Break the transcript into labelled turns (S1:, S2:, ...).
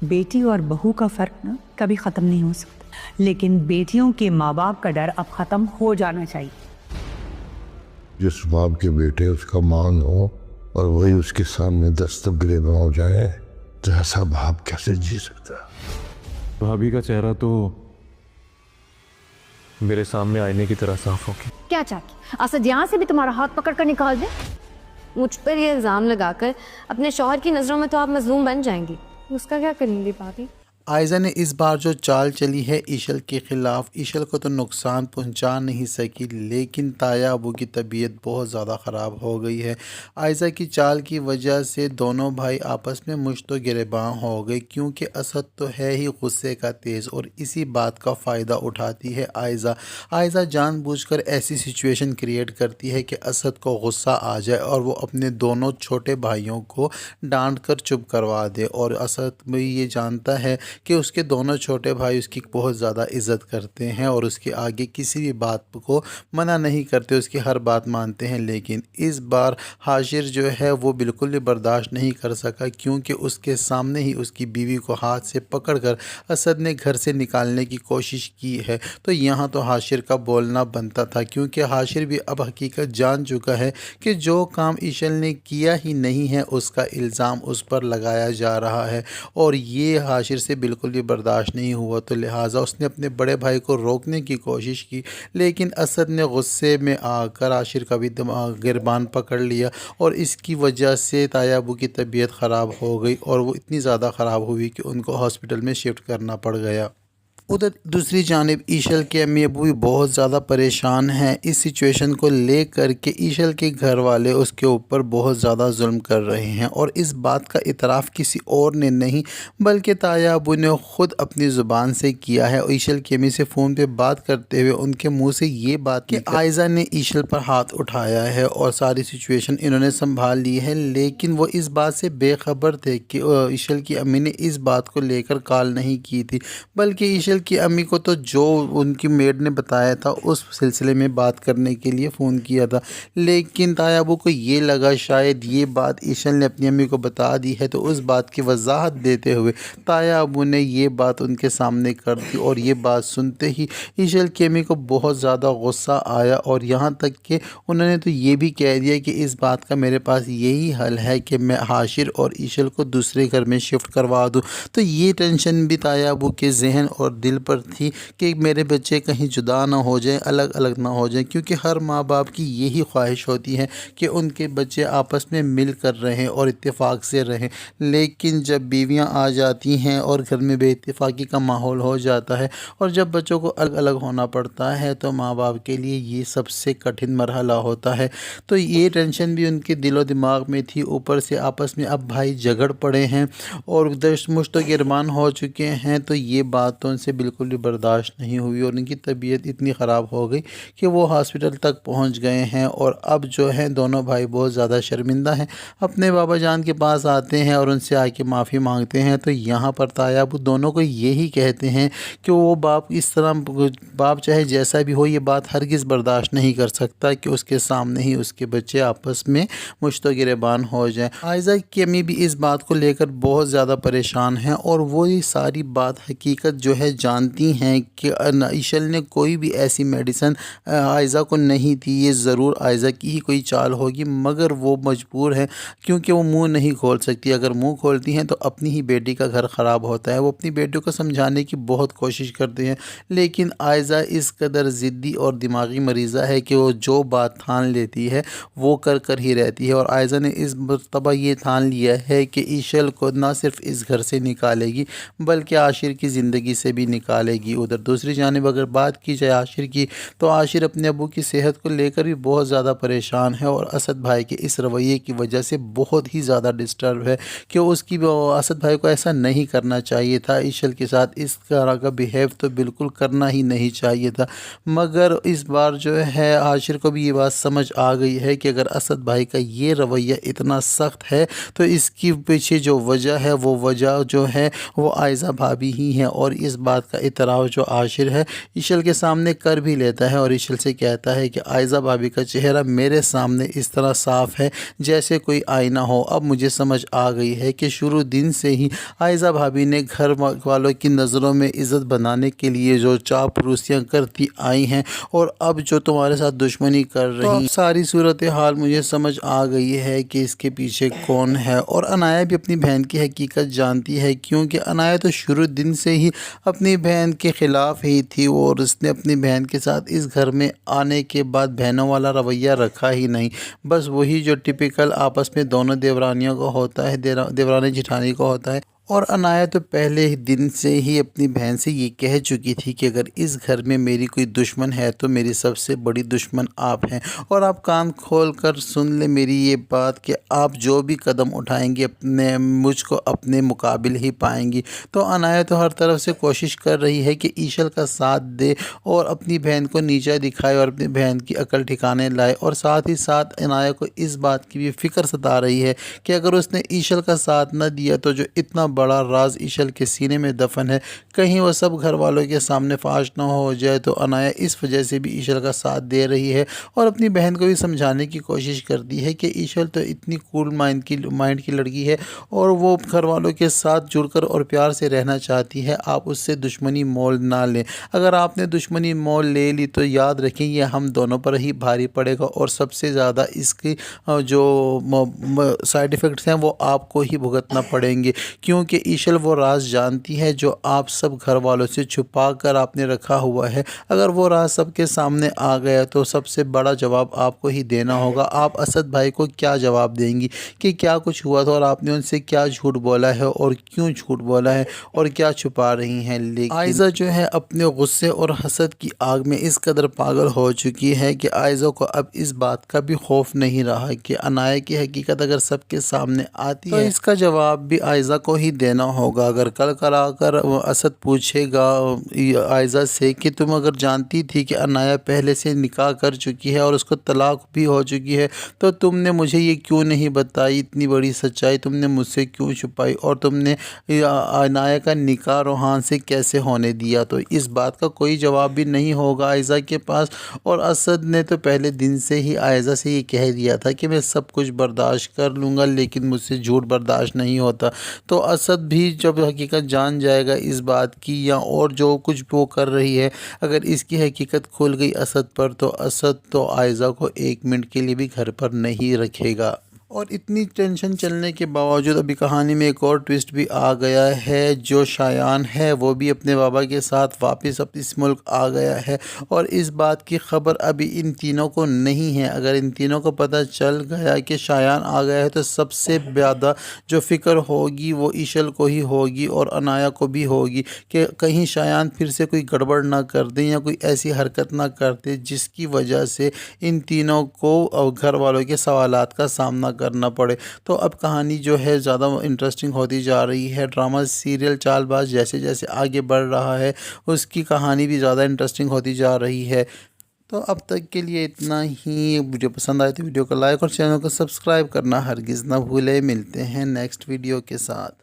S1: बेटी और बहू का फर्क ना कभी खत्म नहीं हो सकता, लेकिन बेटियों के माँ बाप का डर अब खत्म हो जाना चाहिए।
S2: जिस बाप के बेटे उसका मान हो और वही उसके सामने दस्तक गिरेबान हो जाए तो ऐसा बाप कैसे जी सकता।
S3: भाभी का चेहरा तो मेरे सामने आईने की तरह साफ हो गया।
S4: क्या चाहती असद यहाँ से भी तुम्हारा हाथ पकड़ कर निकाल दे? मुझ पर ये इल्ज़ाम लगाकर अपने शौहर की नज़रों में तो आप मजलूम बन जाएंगी, उसका क्या करेंगी भाभी?
S5: आयज़ा ने इस बार जो चाल चली है ईशल के ख़िलाफ़, ईशल को तो नुकसान पहुंचा नहीं सकी, लेकिन ताया अबू की तबीयत बहुत ज़्यादा ख़राब हो गई है। आयज़ा की चाल की वजह से दोनों भाई आपस में मुश्तो गिरेबान हो गए, क्योंकि असद तो है ही गुस्से का तेज़ और इसी बात का फ़ायदा उठाती है आयज़ा। आयज़ा जानबूझकर ऐसी सिचुएशन क्रिएट करती है कि असद को गुस्सा आ जाए और वो अपने दोनों छोटे भाइयों को डांट कर चुप करवा दे। और असद भी ये जानता है कि उसके दोनों छोटे भाई उसकी बहुत ज़्यादा इज़्ज़त करते हैं और उसके आगे किसी भी बात को मना नहीं करते, उसकी हर बात मानते हैं। लेकिन इस बार हाशिर जो है वो बिल्कुल भी बर्दाश्त नहीं कर सका, क्योंकि उसके सामने ही उसकी बीवी को हाथ से पकड़कर असद ने घर से निकालने की कोशिश की है। तो यहाँ तो हाशिर का बोलना बनता था, क्योंकि हाशिर भी अब हकीकत जान चुका है कि जो काम ईशल ने किया ही नहीं है उसका इल्ज़ाम उस पर लगाया जा रहा है और ये हाशिर से बिल्कुल भी बर्दाश्त नहीं हुआ। तो लिहाजा उसने अपने बड़े भाई को रोकने की कोशिश की, लेकिन असद ने गुस्से में आकर हाशिर का भी दिमाग गिरबान पकड़ लिया और इसकी वजह से ताया अबू की तबीयत ख़राब हो गई और वो इतनी ज़्यादा ख़राब हुई कि उनको हॉस्पिटल में शिफ्ट करना पड़ गया। उधर दूसरी जानिब ईशल के अम्मी अबू भी बहुत ज़्यादा परेशान हैं इस सिचुएशन को ले कर के। ईशल के घर वाले उसके ऊपर बहुत ज़्यादा जुल्म कर रहे हैं और इस बात का इतराफ़ किसी और ने नहीं बल्कि ताया अबू ने ख़ुद अपनी ज़ुबान से किया है। ईशल की अम्मी से फ़ोन पे बात करते हुए उनके मुंह से ये बात कि आयज़ा ने ईशल पर हाथ उठाया है और सारी सिचुएशन इन्होंने संभाल ली है। लेकिन वो इस बात से बेखबर थे कि ईशल की अम्मी ने इस बात को लेकर कॉल नहीं की थी, बल्कि ईशल की अम्मी को तो जो उनकी मेड ने बताया था उस सिलसिले में बात करने के लिए फ़ोन किया था। लेकिन ताया अबू को ये लगा शायद ये बात ईशल ने अपनी अम्मी को बता दी है, तो उस बात की वजाहत देते हुए ताया अबू ने ये बात उनके सामने कर दी और ये बात सुनते ही ईशल की अम्मी को बहुत ज़्यादा गुस्सा आया और यहाँ तक कि उन्होंने तो ये भी कह दिया कि इस बात का मेरे पास यही हल है कि मैं हाशिर और ईशल को दूसरे घर में शिफ्ट करवा दूँ। तो ये टेंशन भी ताया अबू के जहन और दिल पर थी कि मेरे बच्चे कहीं जुदा ना हो जाएं, अलग अलग ना हो जाएं, क्योंकि हर माँ बाप की यही ख्वाहिश होती है कि उनके बच्चे आपस में मिल कर रहें और इत्तेफाक से रहें। लेकिन जब बीवियाँ आ जाती हैं और घर में बेइत्तेफाकी का माहौल हो जाता है और जब बच्चों को अलग अलग होना पड़ता है तो माँ बाप के लिए ये सबसे कठिन मरहला होता है। तो ये टेंशन भी उनके दिलो दिमाग में थी। ऊपर से आपस में अब भाई झगड़ पड़े हैं और दश मुश्त गिरबान हो चुके हैं, तो ये बात तो उनसे बिल्कुल भी बर्दाश्त नहीं हुई और उनकी तबीयत इतनी ख़राब हो गई कि वो हॉस्पिटल तक पहुंच गए हैं। और अब जो है दोनों भाई बहुत ज़्यादा शर्मिंदा हैं, अपने बाबा जान के पास आते हैं और उनसे आके माफ़ी मांगते हैं। तो यहाँ पर ताया अबू दोनों को यही कहते हैं कि वो बाप इस तरह, बाप चाहे जैसा भी हो, ये बात हरगिज़ बर्दाश्त नहीं कर सकता कि उसके सामने ही उसके बच्चे आपस में मुश्तो गिरेबान हो जाएँ। आयज़ा की अम्मी भी इस बात को लेकर बहुत ज़्यादा परेशान हैं और वो ये सारी बात हकीकत जो है जानती हैं कि ईशल ने कोई भी ऐसी मेडिसिन आयज़ा को नहीं दी, ये ज़रूर आयज़ा की ही कोई चाल होगी, मगर वो मजबूर है क्योंकि वो मुंह नहीं खोल सकती। अगर मुंह खोलती हैं तो अपनी ही बेटी का घर ख़राब होता है। वो अपनी बेटी को समझाने की बहुत कोशिश करते हैं, लेकिन आयज़ा इस कदर ज़िद्दी और दिमागी मरीज़ा है कि वो जो बात ठान लेती है वो कर कर ही रहती है। और आयज़ा ने इस मरतबा ये ठान लिया है कि ईशल को ना सिर्फ इस घर से निकालेगी बल्कि आशिर की ज़िंदगी से भी निकालेगी। उधर दूसरी जानिब अगर बात की जाए आशिर की, तो आशिर अपने अबू की सेहत को लेकर भी बहुत ज़्यादा परेशान है और असद भाई के इस रवैये की वजह से बहुत ही ज़्यादा डिस्टर्ब है कि उसकी असद भाई को ऐसा नहीं करना चाहिए था। ईशल के साथ इस तरह का बिहेव तो बिल्कुल करना ही नहीं चाहिए था, मगर इस बार जो है आशिर को भी ये बात समझ आ गई है कि अगर असद भाई का ये रवैया इतना सख्त है तो इसकी पीछे जो वजह है वो वजह जो है वो आयज़ा भाभी ही है। और इस बात बات का इतराफ़ जो आशिर है ईशल के सामने कर भी लेता है और ईशल से कहता है कि आयज़ा भाभी का चेहरा मेरे सामने इस तरह साफ़ है जैसे कोई आईना हो। अब मुझे समझ आ गई है कि शुरू दिन से ही आयज़ा भाभी ने घर वालों की नज़रों में इज़्ज़त बनाने के लिए जो चापलूसियाँ करती आई हैं और अब जो तुम्हारे साथ दुश्मनी कर रही, सारी सूरत हाल मुझे समझ आ गई है कि इसके पीछे कौन है। और अनाया भी अपनी बहन की हकीकत जानती है, क्योंकि अनाया तो शुरू दिन से ही अपनी बहन के ख़िलाफ़ ही थी और उसने अपनी बहन के साथ इस घर में आने के बाद बहनों वाला रवैया रखा ही नहीं। बस वही जो टिपिकल आपस में दोनों देवरानियों का होता है, देवरानी जिठानी का होता है। और अनाया तो पहले ही दिन से ही अपनी बहन से ये कह चुकी थी कि अगर इस घर में मेरी कोई दुश्मन है तो मेरी सबसे बड़ी दुश्मन आप हैं। और आप कान खोल कर सुन ले मेरी ये बात कि आप जो भी कदम उठाएंगी अपने मुझको अपने मुकाबिल ही पाएंगी। तो अनाया तो हर तरफ से कोशिश कर रही है कि ईशल का साथ दे और अपनी बहन को नीचा दिखाए और अपनी बहन की अकल ठिकाने लाए। और साथ ही साथ अनाया को इस बात की भी फ़िक्र सता रही है कि अगर उसने ईशल का साथ न दिया तो जो इतना बड़ा राज ईशल के सीने में दफन है कहीं वो सब घर वालों के सामने फाश ना हो जाए। तो अनाया इस वजह से भी ईशल का साथ दे रही है और अपनी बहन को भी समझाने की कोशिश करती है कि ईशल तो इतनी कूल माइंड की लड़की है और वो घर वालों के साथ जुड़कर और प्यार से रहना चाहती है। आप उससे दुश्मनी मोल ना लें। अगर आपने दुश्मनी मोल ले ली तो याद रखें ये हम दोनों पर ही भारी पड़ेगा और सबसे ज़्यादा इसकी जो साइड इफ़ेक्ट्स हैं वो आपको ही भुगतना पड़ेंगे, क्योंकि ईशल वो राज जानती है जो आप सब घर वालों से छुपा कर आपने रखा हुआ है। अगर वो राज सबके सामने आ गया तो सबसे बड़ा जवाब आपको ही देना होगा। आप असद भाई को क्या जवाब देंगी कि क्या कुछ हुआ था और आपने उनसे क्या झूठ बोला है और क्यों झूठ बोला है और क्या छुपा रही हैं। लेकिन आयज़ा जो है अपने गुस्से और हसद की आग में इस कदर पागल हो चुकी है कि आयज़ा को अब इस बात का भी खौफ नहीं रहा कि अनाया की हकीकत अगर सबके सामने आती है तो इसका जवाब भी आयज़ा को ही देना होगा। अगर कल कराकर असद पूछेगा आयज़ा से कि तुम अगर जानती थी कि अनाया पहले से निकाह कर चुकी है और उसको तलाक भी हो चुकी है तो तुमने मुझे ये क्यों नहीं बताई, इतनी बड़ी सच्चाई तुमने मुझसे क्यों छुपाई और तुमने अनाया का निकाह रोहान से कैसे होने दिया। तो इस बात का कोई जवाब भी नहीं होगा आयज़ा के पास। और असद ने तो पहले दिन से ही आयज़ा से ये कह दिया था कि मैं सब कुछ बर्दाश्त कर लूँगा लेकिन मुझसे झूठ बर्दाश्त नहीं होता। तो असद भी जब हकीकत जान जाएगा इस बात की या और जो कुछ वो कर रही है अगर इसकी हकीकत खुल गई असद पर तो असद तो आयज़ा को एक मिनट के लिए भी घर पर नहीं रखेगा। और इतनी टेंशन चलने के बावजूद अभी कहानी में एक और ट्विस्ट भी आ गया है। जो शायान है वो भी अपने बाबा के साथ वापस इस मुल्क आ गया है और इस बात की खबर अभी इन तीनों को नहीं है। अगर इन तीनों को पता चल गया कि शायान आ गया है तो सबसे ज़्यादा जो फ़िक्र होगी वो ईशल को ही होगी और अनाया को भी होगी कि कहीं शायान फिर से कोई गड़बड़ ना कर दे या कोई ऐसी हरकत ना कर दे जिसकी वजह से इन तीनों को घर वालों के सवालात का सामना करना पड़े। तो अब कहानी जो है ज़्यादा इंटरेस्टिंग होती जा रही है। ड्रामा सीरियल चालबाज जैसे जैसे आगे बढ़ रहा है उसकी कहानी भी ज़्यादा इंटरेस्टिंग होती जा रही है। तो अब तक के लिए इतना ही। वीडियो पसंद आए तो वीडियो को लाइक और चैनल को सब्सक्राइब करना हरगिज़ ना भूलें। मिलते हैं नेक्स्ट वीडियो के साथ।